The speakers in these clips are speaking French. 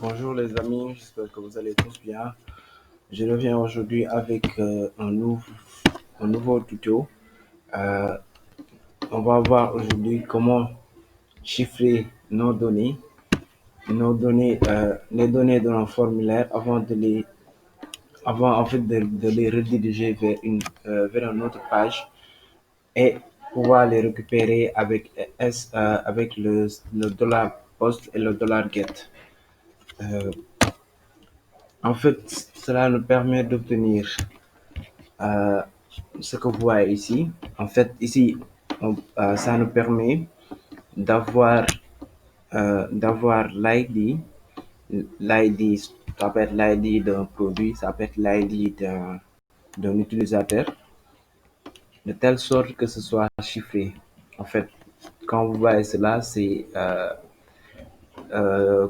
Bonjour les amis, j'espère que vous allez tous bien. Je reviens aujourd'hui avec un nouveau tuto. Euh, on va voir aujourd'hui comment chiffrer les données de nos formulaires avant en fait de les rediriger vers une autre page et pouvoir les récupérer avec le dollar post et le dollar get. Euh, En fait, cela nous permet d'obtenir euh, ce que vous voyez ici. En fait, ici, ça nous permet d'avoir d'avoir l'ID, ça peut être l'ID d'un produit, ça peut être l'ID d'un utilisateur, de telle sorte que ce soit chiffré. En fait, quand vous voyez cela,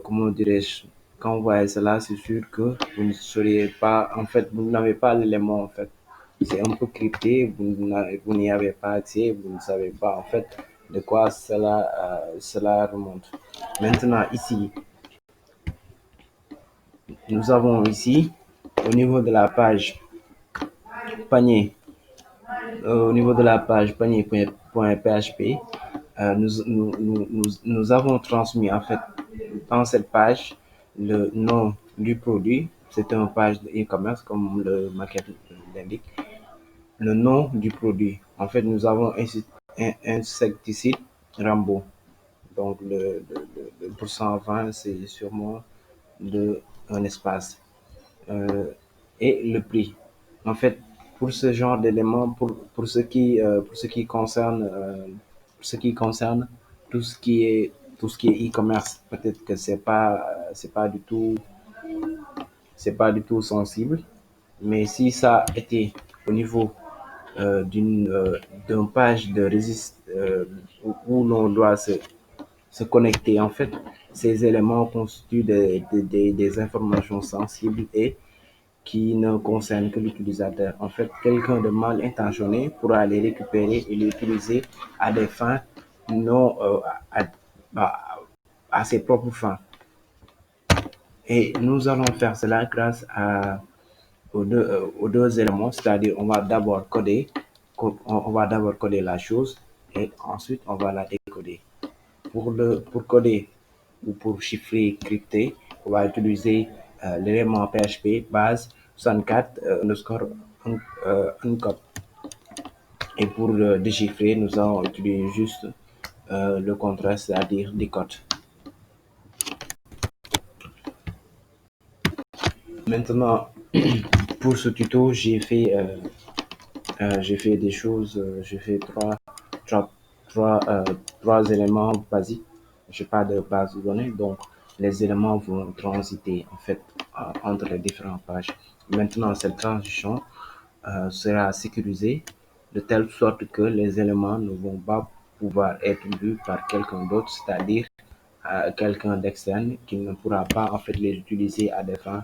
comment dirais-je, quand vous voyez cela, c'est sûr que vous ne seriez pas, en fait, vous n'avez pas l'élément, en fait. C'est un peu crypté, vous n'y avez pas accès, vous ne savez pas, en fait, de quoi cela remonte. Maintenant, ici, nous avons ici, au niveau de la page panier, au niveau de la page panier.php, nous avons transmis en fait dans cette page le nom du produit. C'est une page de e-commerce comme le maquette l'indique. Le nom du produit. En fait, nous avons un insecticide Rambo. Donc le pour 120, c'est sûrement un espace. euh, et le prix. En fait, pour ce genre d'éléments, pour ce qui concerne, pour ce qui concerne tout ce qui est, tout ce qui est e-commerce, peut-être que c'est pas du tout sensible. Mais si ça était au niveau d'une d'une page de registre où l'on doit se connecter, en fait, ces éléments constituent des informations sensibles et qui ne concerne que l'utilisateur. En fait, quelqu'un de mal intentionné pourra les récupérer et les utiliser à des fins non à- à ses propres fins. Et nous allons faire cela grâce aux deux éléments, c'est-à-dire on va d'abord coder la chose et ensuite on va la décoder. Pour coder ou pour chiffrer, crypter, on va utiliser l'élément PHP base 64 underscore uncode. Et pour le déchiffrer, nous allons utiliser juste le contraire, c'est-à-dire decode. Maintenant, pour ce tuto, j'ai fait des choses, j'ai fait trois, trois éléments basiques. Je n'ai pas de base de données, donc les éléments vont transiter en fait entre les différentes pages. Maintenant, cette transition sera sécurisée de telle sorte que les éléments ne vont pas pouvoir être vus par quelqu'un d'autre, c'est-à-dire quelqu'un d'externe qui ne pourra pas en fait les utiliser à des fins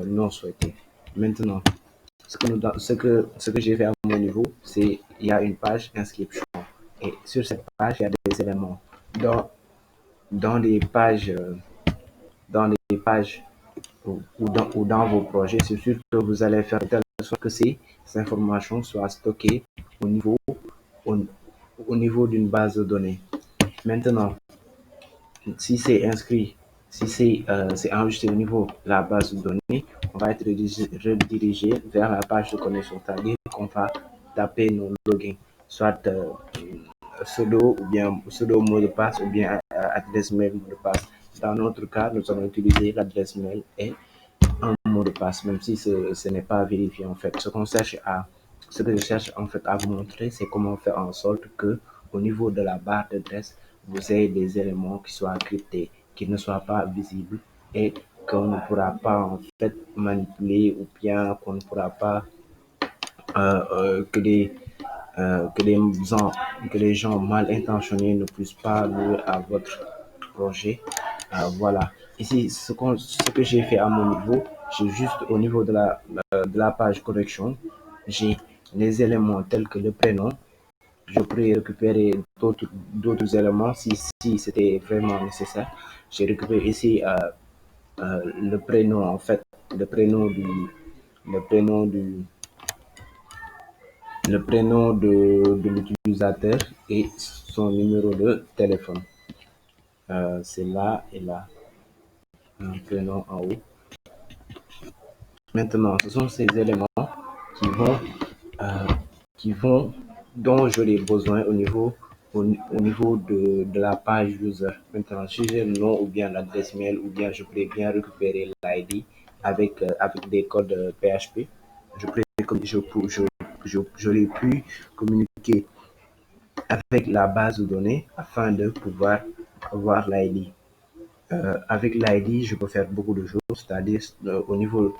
non souhaitées. Maintenant, ce que j'ai fait à mon niveau, c'est il y a une page inscription. Et sur cette page, il y a des éléments. Dans, dans les pages, dans les pages ou dans vos projets, c'est sûr que vous allez faire de telle sorte que ces informations soient stockées au niveau, au, au niveau d'une base de données. Maintenant, si c'est inscrit, si c'est enregistré au niveau de la base de données, on va être redirigé vers la page de connexion, c'est-à-dire qu'on va taper nos logins, soit pseudo ou bien pseudo mot de passe ou bien adresse mail mot de passe. Dans notre cas, nous allons utiliser l'adresse mail et un mot de passe, même si ce n'est pas vérifié en fait. Ce que je cherche en fait à vous montrer, c'est comment faire en sorte que au niveau de la barre d'adresse, vous ayez des éléments qui soient cryptés, qui ne soient pas visibles et qu'on ne pourra pas en fait manipuler ou bien qu'on ne pourra pas euh, euh, que des que que les gens mal intentionnés ne puissent pas nuire à votre projet. Voilà. Ici, ce que j'ai fait à mon niveau, j'ai juste au niveau de la page correction, j'ai les éléments tels que le prénom. Je pourrais récupérer d'autres éléments si c'était vraiment nécessaire. J'ai récupéré ici le prénom, en fait, le prénom du, le prénom du, le prénom de l'utilisateur et son numéro de téléphone. C'est là et là, un prénom en haut. Maintenant, ce sont ces éléments qui vont, euh, qui vont, dont j'aurai besoin au niveau de la page user. Maintenant, si j'ai le nom ou bien l'adresse mail ou bien je pourrais bien récupérer l'ID avec des codes PHP, je pourrais, j'aurais pu communiquer avec la base de données afin de pouvoir avoir l'ID. Avec l'ID, je peux faire beaucoup de choses, c'est-à-dire au niveau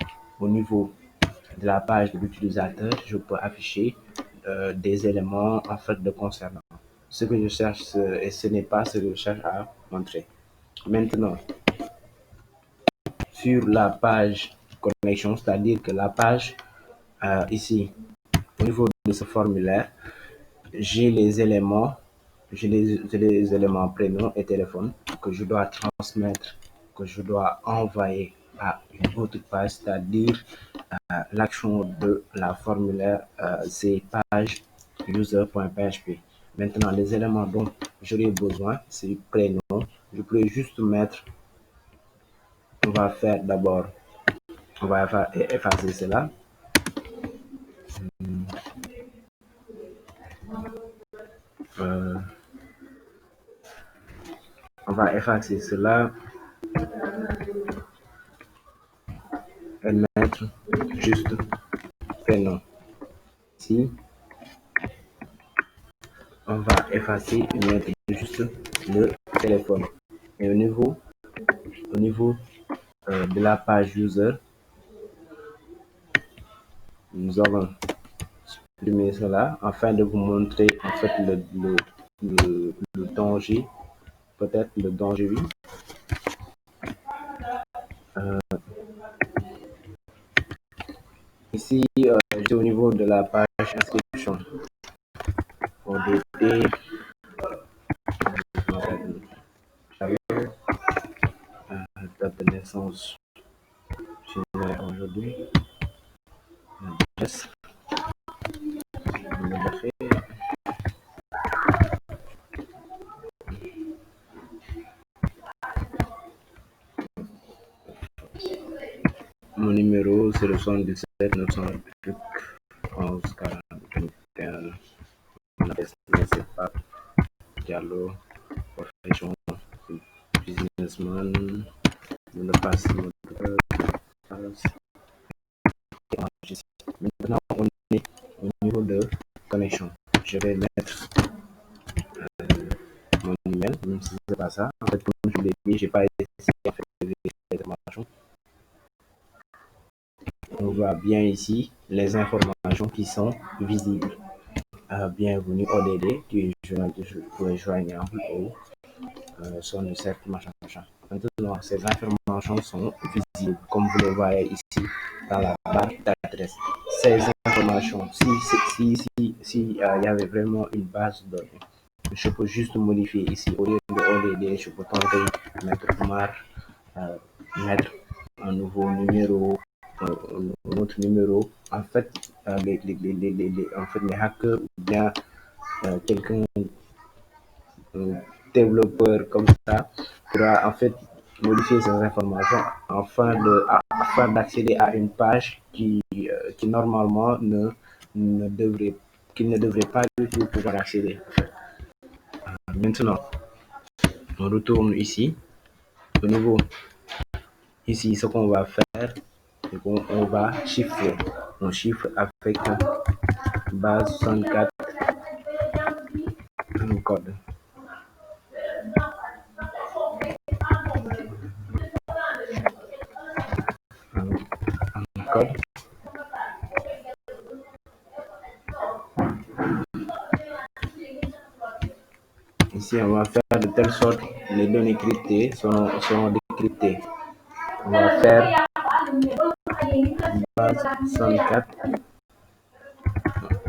de la page de l'utilisateur, je peux afficher des éléments en fait de concernant. Ce que je cherche, et ce n'est pas ce que je cherche à montrer. Maintenant, sur la page connexion, c'est-à-dire que la page ici, au niveau de ce formulaire, j'ai les éléments, j'ai les éléments prénom et téléphone que je dois transmettre, que je dois envoyer à une autre page, c'est-à-dire l'action de la formulaire, c'est page user.php. Maintenant, les éléments dont j'aurai besoin, c'est prénom. Je pourrais juste mettre, on va faire d'abord, on va effacer cela. Euh, on va effacer cela et mettre juste prénom. Ici, on va effacer et mettre juste le téléphone. Et au niveau de la page user, nous allons supprimer cela afin de vous montrer en fait le danger, peut-être le danger, oui. Ici, j'ai au niveau de la page inscription, ODT, date de naissance, je mets aujourd'hui, l'adresse, je le fais. Mon numéro, c'est le 77 928 11 40 21. Mon adresse mail, c'est pas Diallo, profession, businessman, le passe, maintenant, on est au niveau de connexion. Je vais mettre mon email, même si c'est pas ça. En fait, comme je l'ai dit, j'ai pas essayé de faire des informations. On voit bien ici les informations qui sont visibles. Bienvenue ODD, tu es joignable au son de cercle, machin, machin. Maintenant, ces informations sont visibles, comme vous le voyez ici dans la barre d'adresse. Ces informations, si il y avait vraiment une base de données, je peux juste modifier ici. Au lieu de ODD, je peux tenter mettre Omar, euh, mettre un nouveau numéro, un autre numéro. En fait, en fait, les hackers ou bien quelqu'un développeur comme ça pourra en fait modifier ces informations afin d'accéder à une page qui normalement ne devrait, qu'il ne devrait pas du tout pouvoir accéder. Maintenant, on retourne ici. Au niveau, ici, ce qu'on va faire, c'est qu'on va chiffrer. On chiffre avec base 64 un code. Un code. Ici, on va faire de telle sorte que les données cryptées seront décryptées. On va faire base 64.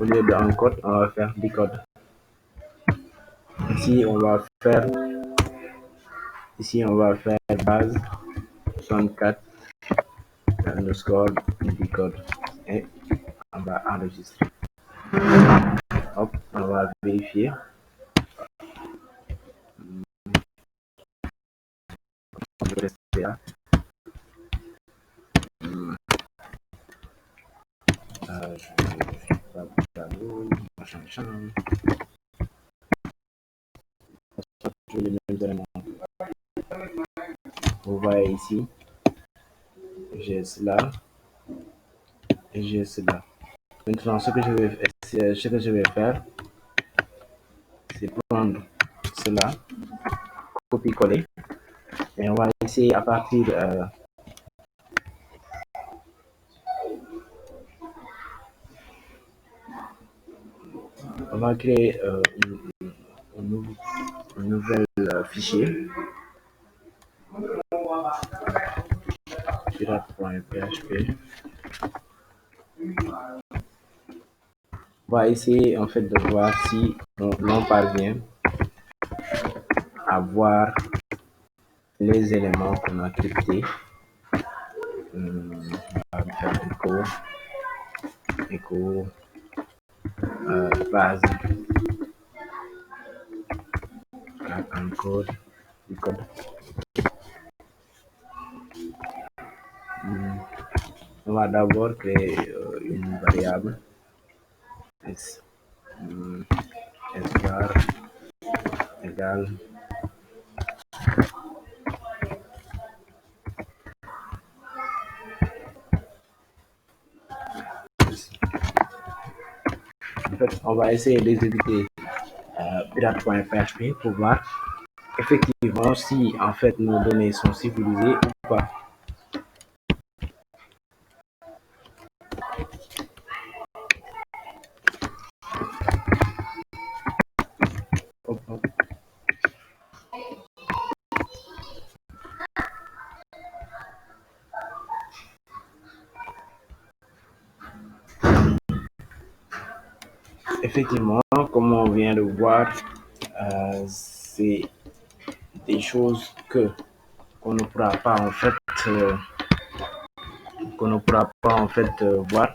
Au lieu d'un code, on va faire decode. Ici, on va faire base 64 underscore du code et on va enregistrer. Hop, on va vérifier. On va rester là. Je vais tableau, machin, machin. Tous les mêmes éléments. Vous voyez ici, j'ai cela et j'ai cela. Maintenant, ce que je vais faire, c'est prendre cela, copier-coller, et on va essayer à partir, on va créer un nouvel fichier, pirate.php. On va essayer en fait de voir si l'on parvient à voir les éléments qu'on a cryptés. On va faire écho base en code du code. On va d'abord créer une variable s, s bar égale s. En fait, on va essayer d'exécuter pirate.php pour voir effectivement si en fait nos données sont civilisées ou pas. Hop, hop. Effectivement, comme on vient de voir, c'est des choses qu'on ne pourra pas en fait voir